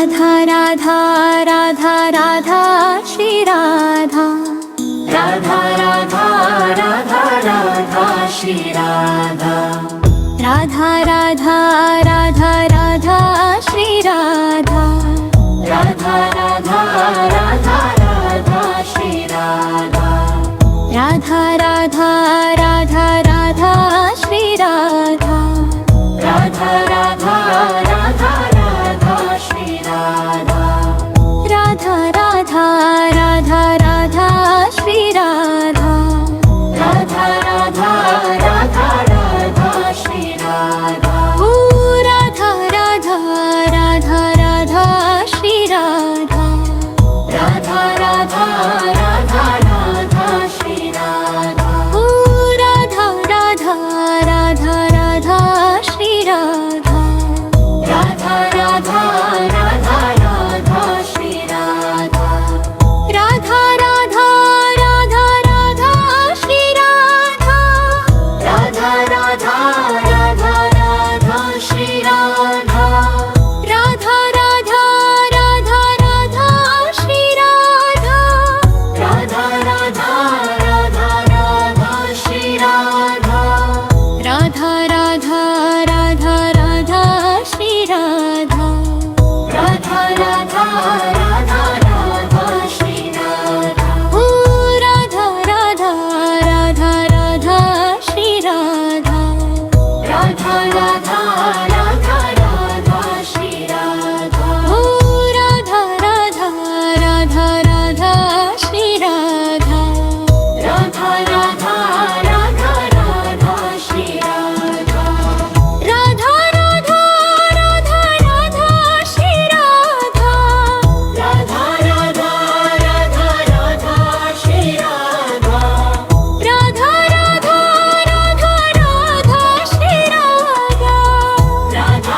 Radha Radha Radha Radha Shri Radha. Radha Radha Radha Radha Shri Radha. Radha Radha Radha Radha Shri Radha. Radha Radha Radha Radha Shri Radha. Radha Radha Radha Radha Shri Radha. Radha Radha Radha Radha Shri Radha. Radha Radha Radha Radha Shri Radha. Radha Radha Radha Radha Shri Radha. ओ Radha Radha Radha Radha Shri Radha. Radha Radha Radha Radha Shri Radha. ओ Radha Radha Radha Radha Shri Radha. Radha Radha Radha Radha Shri Radha. Radha Radha Radha Radha Shri Radha. Radha Radha Radha Radha Shri Radha. Radha Radha Radha Radha Shri Radha. Radha Radha Radha Radha Shri Radha. Radha Radha Radha Radha Shri Radha. Radha Radha Radha Radha Shri Radha. ओ Radha Radha Radha Radha Shri Radha. Radha Radha Radha Radha Shri Radha. ओ Radha Radha Radha Radha Shri Radha. Radha Radha Radha Radha Shri Radha. Radha Radha Radha Radha Shri Radha. Radha Radha Radha Radha Shri Radha. Radha Radha Radha Radha Shri Radha. Radha Radha Radha Radha Shri Radha. Radha Radha Radha Radha Shri Radha. Radha Radha Radha Radha Shri Radha. Radha Radha Radha Radha Shri Radha. Radha Radha Radha Radha Shri Radha. Radha Radha Radha Radha Shri Radha. Radha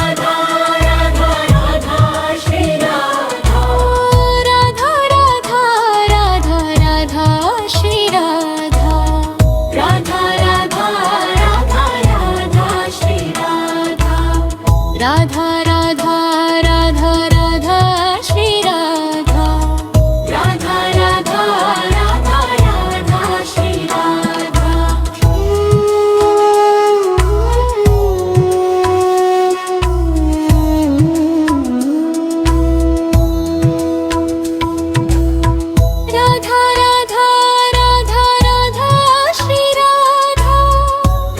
Radha Radha Radha Shri Radha. ओ Radha Radha Radha Radha Shri Radha. Radha Radha Radha Radha Shri Radha. Radha Radha Radha Radha Shri Radha. Radha Radha Radha Radha Shri Radha. ओ Radha Radha Radha Radha Shri Radha.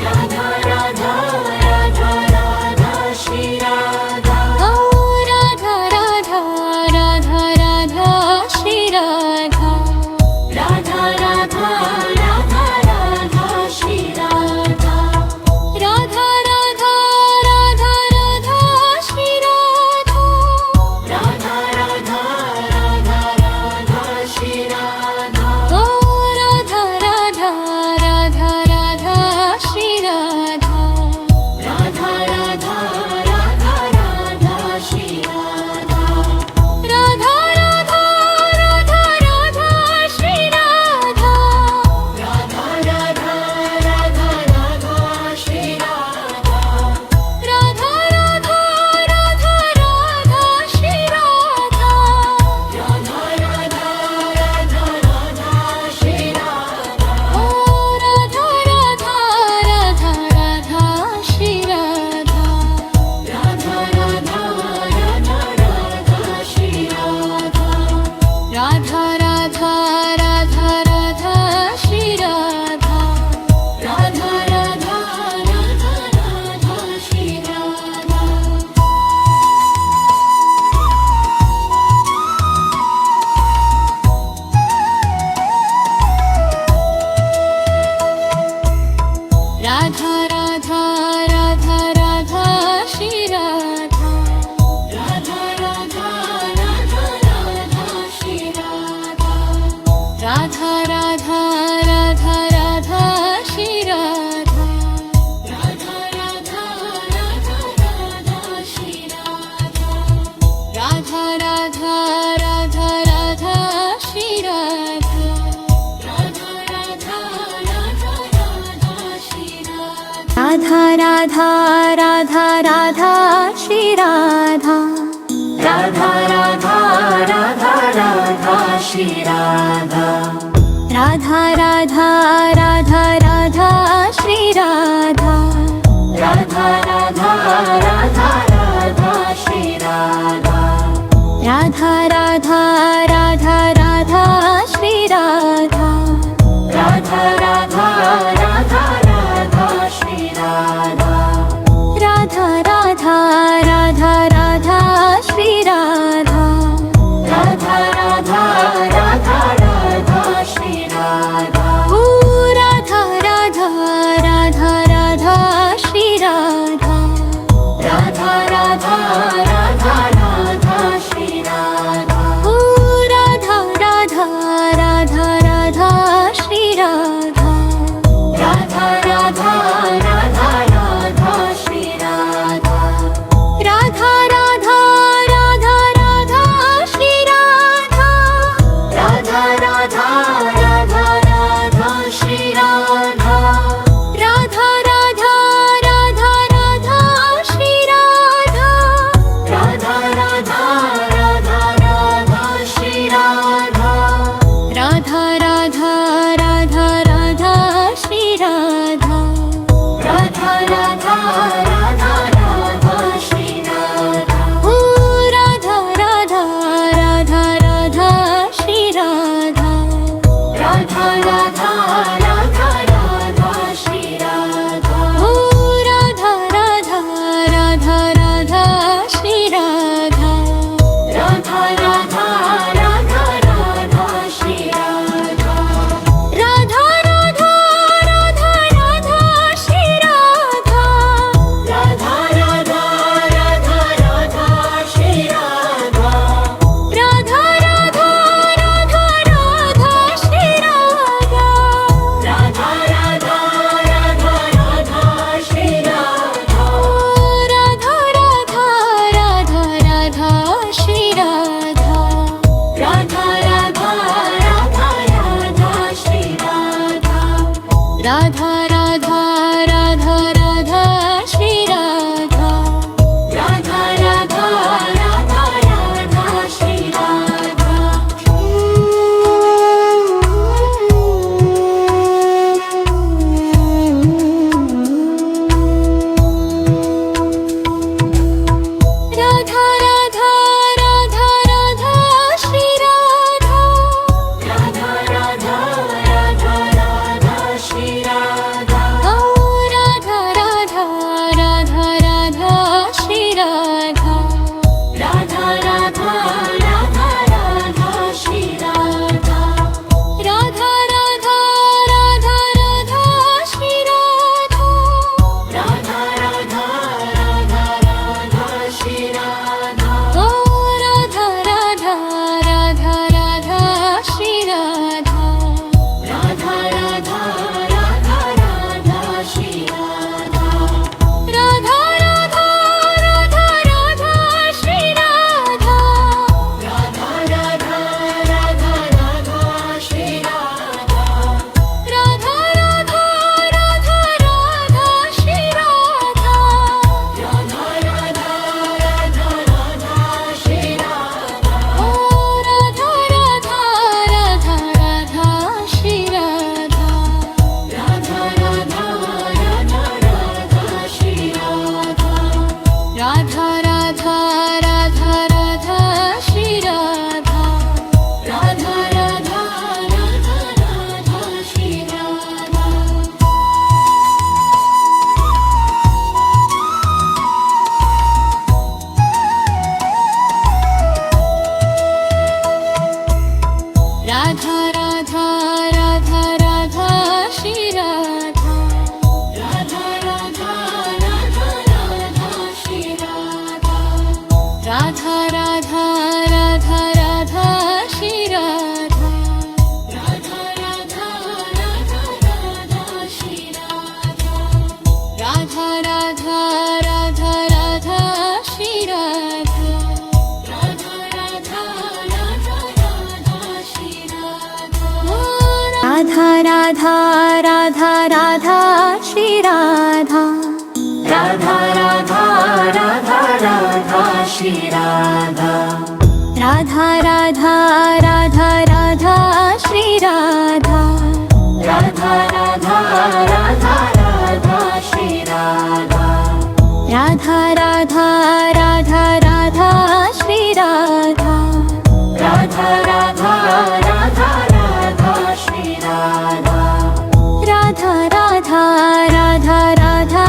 Radha Radha Radha Radha Shri Radha. Radha Radha Radha Radha Shri Radha. Radha Radha Radha Radha Shri Radha. Radha Radha Radha Radha Shri Radha. Radha Radha Radha Radha Shri Radha. ओ Radha Radha Radha Radha Shri Radha. Radha Radha Radha Radha Shri Radha. Radha Radha Radha Radha Shri Radha. Radha Radha Radha Radha Shri Radha. Radha Radha Radha Radha Shri Radha. Radha Radha Radha Radha Shri Radha. Radha Radha Radha Radha Shri Radha. Radha Radha Radha Radha Shri Radha. Radha Radha Radha Radha Shri Radha. Radha Radha Radha Radha Shri Radha. Radha Radha Radha Radha Shri Radha. Radha Shri Radha Radha Radha Radha Radha Shri Radha Radha Radha Radha Radha Shri Radha Radha Radha Radha Radha Shri Radha Radha Radha Radha Radha Shri Radha Radha Radha Radha Radha Shri Radha Radha Radha Radha Radha Shri Radha ओ Radha Radha Radha Radha Shri Radha Radha Radha Radha Radha Shri Radha ओ Radha Radha Radha Radha Shri Radha Radha Radha Radha Radha Shri Radha Radha Radha Radha Radha Shri Radha Radha Radha Radha Radha Shri Radha Radha Radha Radha Radha Shri Radha Radha Radha Radha Radha Shri Radha Radha Radha Radha Radha Shri Radha Radha Radha Radha Radha Shri Radha ओ Radha Radha Radha Radha Shri Radha Radha Radha Radha Radha Shri Radha ओ Radha Radha Radha Radha Shri Radha Radha Radha Radha Radha Shri Radha Radha Radha Radha Radha Shri Radha Radha Radha Radha Radha Shri Radha Radha Radha Radha Radha Shri Radha Radha Radha Radha Radha Shri Radha Radha Radha Radha Radha Shri Radha Radha Radha Radha Radha Shri Radha Radha Radha Radha Radha Shri Radha Radha Radha Radha Radha Shri Radha Radha Radha Radha Radha Shri Radha Radha Radha Radha Radha Shri Radha ओ Radha Radha Radha Radha Shri Radha Radha Radha Radha Radha Shri Radha Radha Radha Radha Radha Shri Radha Radha Radha Radha Radha Shri Radha ओ Radha Radha Radha Radha Shri Radha Radha Radha Radha Radha Shri Radha Radha Radha Radha Radha Shri Radha Radha Radha Radha Radha Shri Radha Radha Radha Radha Radha Shri Radha Radha Radha Radha Radha Shri Radha ओ Radha Radha Radha Radha Shri Radha Radha Radha Radha Radha Shri Radha Radha Radha Radha Radha Shri Radha Radha Radha Radha Radha Shri Radha Radha Radha Radha Radha Shri Radha Radha Radha Radha Radha Shri Radha Radha Radha Radha Radha Shri Radha Radha Radha Radha Radha Shri Radha Radha Radha Radha Radha Shri Radha Radha Radha Radha Radha Shri Radha Radha Radha Radha Radha Shri Radha Radha Radha Radha Radha Shri Radha Radha Radha Radha Radha Shri Radha Radha Radha Radha Radha Shri Radha Radha Radha Radha Radha Shri Radha Radha Radha Radha Radha Shri Radha Radha Radha Radha Radha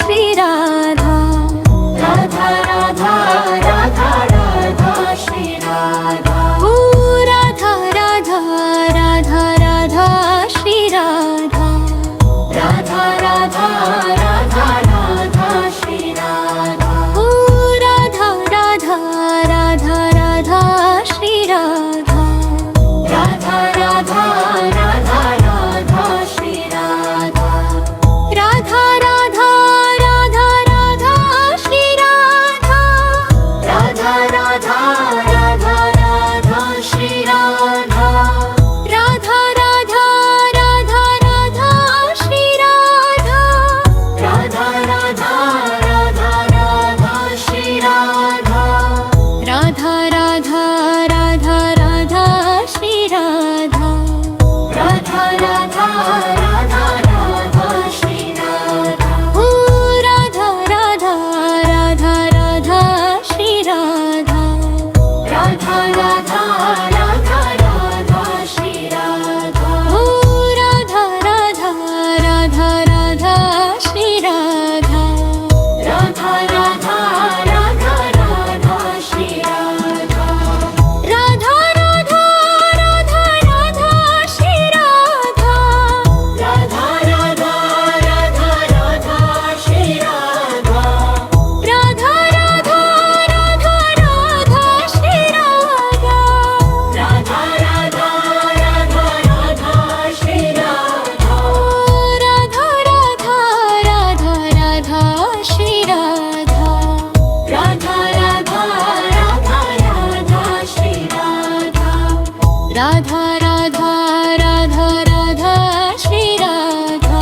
Shri Radha Radha Radha Radha Radha Shri Radha ओ Radha Radha Radha Radha Shri Radha Radha Radha Radha Radha Shri Radha ओ Radha Radha Radha Radha Shri Radha Radha Radha Radha Radha Shri Radha Radha Radha Radha Radha Shri Radha Radha Radha Radha Radha Shri Radha Radha Radha Radha Radha Shri Radha Radha Radha Radha Radha Shri Radha Radha Radha Radha Radha Shri Radha Radha Radha Radha Radha Shri Radha ओ Radha Radha Radha Radha Shri Radha Radha Radha Radha Radha Shri Radha ओ Radha Radha Radha Radha Shri Radha Radha Radha Radha Radha Shri Radha Radha Radha Radha Radha Shri Radha Radha Radha Radha Radha Shri Radha Radha Radha Radha Radha Shri Radha Radha Radha Radha Radha Shri Radha Radha Radha Radha Radha Shri Radha Radha Radha Radha Radha Shri Radha Radha Radha Radha Radha Shri Radha Radha Radha Radha Radha Shri Radha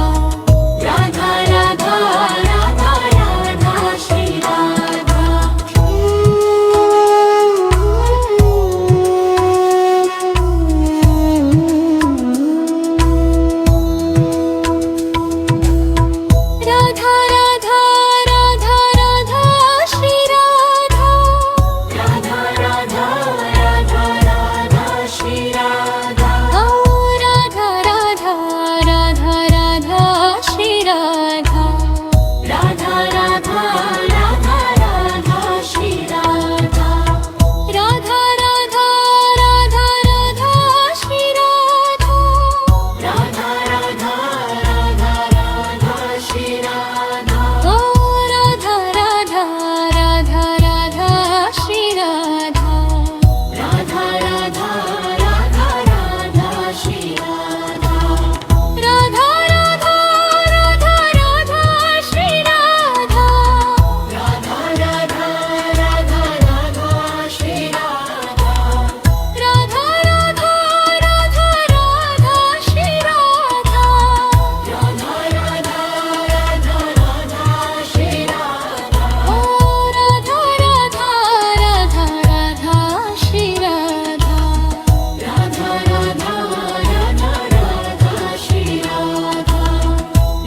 Radha Radha Radha Radha Shri Radha Radha Radha Radha Radha Shri Radha ओ Radha Radha Radha Radha Shri Radha Radha Radha Radha Radha Shri Radha Radha Radha Radha Radha Shri Radha Radha Radha Radha Radha Shri Radha ओ Radha Radha Radha Radha Shri Radha Radha Radha Radha Radha Shri Radha Radha Radha Radha Radha Shri Radha Radha Radha Radha Radha Shri Radha Radha Radha Radha Radha Shri Radha Radha Radha Radha Radha Shri Radha ओ Radha Radha Radha Radha Shri Radha Radha Radha Radha Radha Shri Radha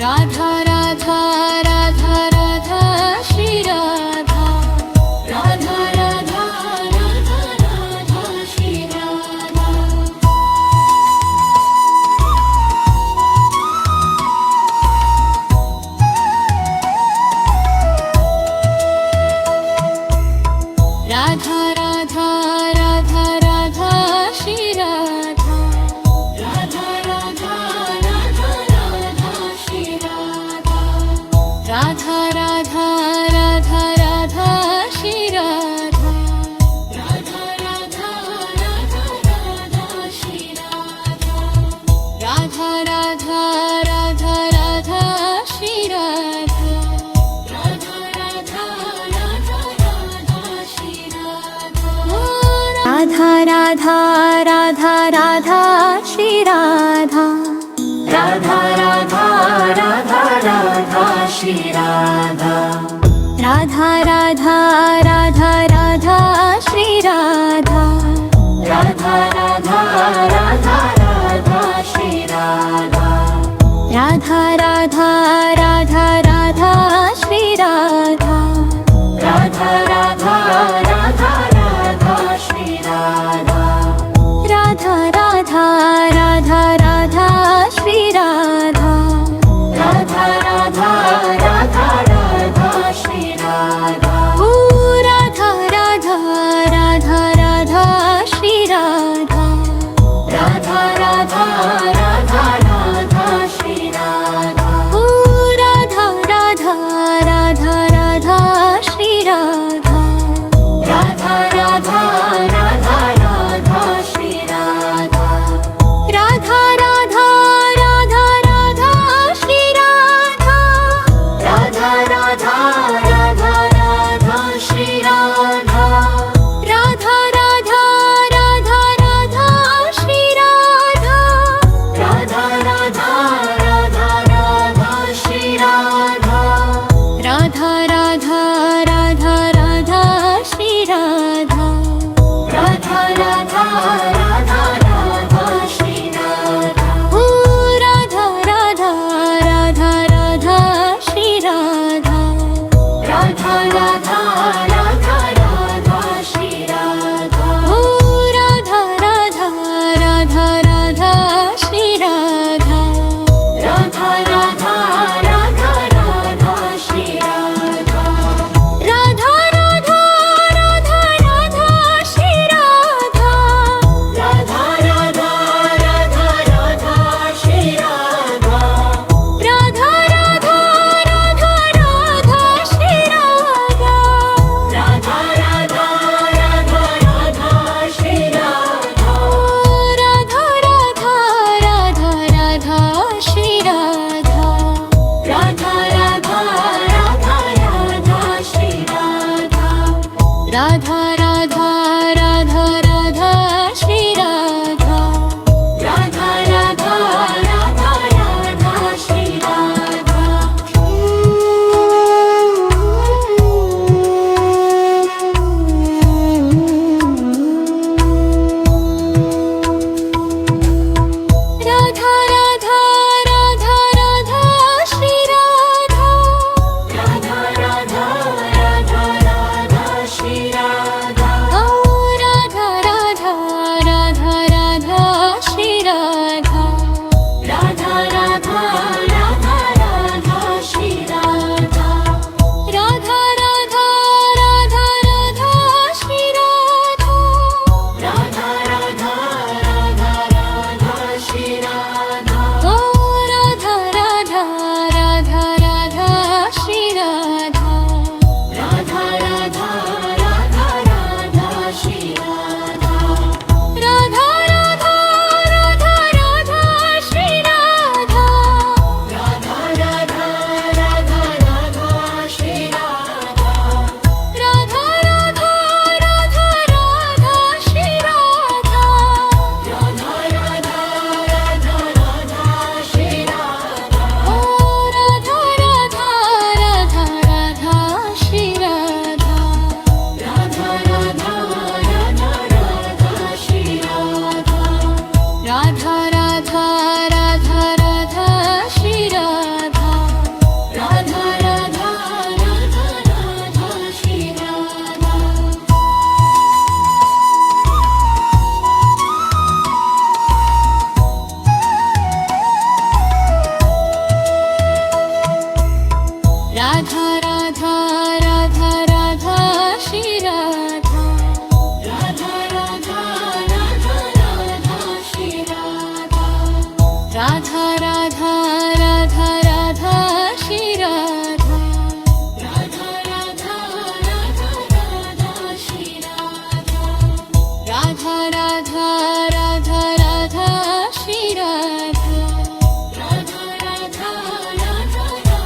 Radha Radha Radha Radha Shri Radha Radha Radha Radha Radha Shri Radha Radha Radha Radha Radha Shri Radha Radha Radha Radha Radha Shri Radha Radha Radha Radha Radha Shri Radha Radha Radha Radha Radha Shri Radha Radha Radha Radha Radha Shri Radha Radha Radha Radha Radha Shri Radha ओ Radha Radha Radha Radha Shri Radha Radha Radha Radha Radha Shri Radha Radha Radha Radha Radha Shri Radha Radha Radha Radha Radha Shri Radha Radha Radha Radha Radha Shri Radha Radha Radha Radha Radha Shri Radha Radha Radha Radha Radha Shri Radha ओ Radha Radha Radha Radha Shri Radha Radha Radha Radha Radha Shri Radha Radha Radha Radha Radha Shri Radha Radha Radha Radha Radha Shri Radha ओ Radha Radha Radha Radha Shri Radha Radha Radha Radha Radha Shri Radha Radha Radha Radha Radha Shri Radha Radha Radha Radha Radha Shri Radha Radha Radha Radha Radha Shri Radha Radha Radha Radha Radha Shri Radha ओ Radha Radha Radha Radha Shri Radha Radha Radha Radha Radha Shri Radha Radha Radha Radha Radha Shri Radha Radha Radha Radha Radha Shri Radha Radha Radha Radha Radha Shri Radha Radha Radha Radha Radha Shri Radha Radha Radha Radha Radha Shri Radha Radha Radha Radha Radha Shri Radha Radha Radha Radha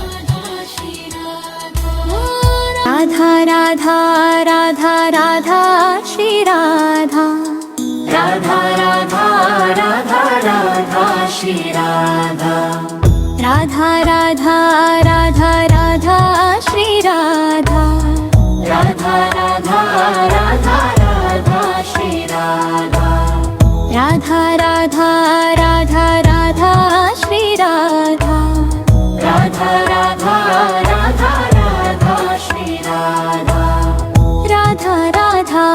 Radha Shri Radha Radha Radha Radha Radha Shri Radha Radha Radha Radha Radha Shri Radha Radha Radha Radha Radha Shri Radha Radha Radha Radha Radha Shri Radha Radha Radha Radha Radha Shri Radha Radha Radha Radha Radha Shri Radha Radha Radha Radha Radha Shri Radha Radha Radha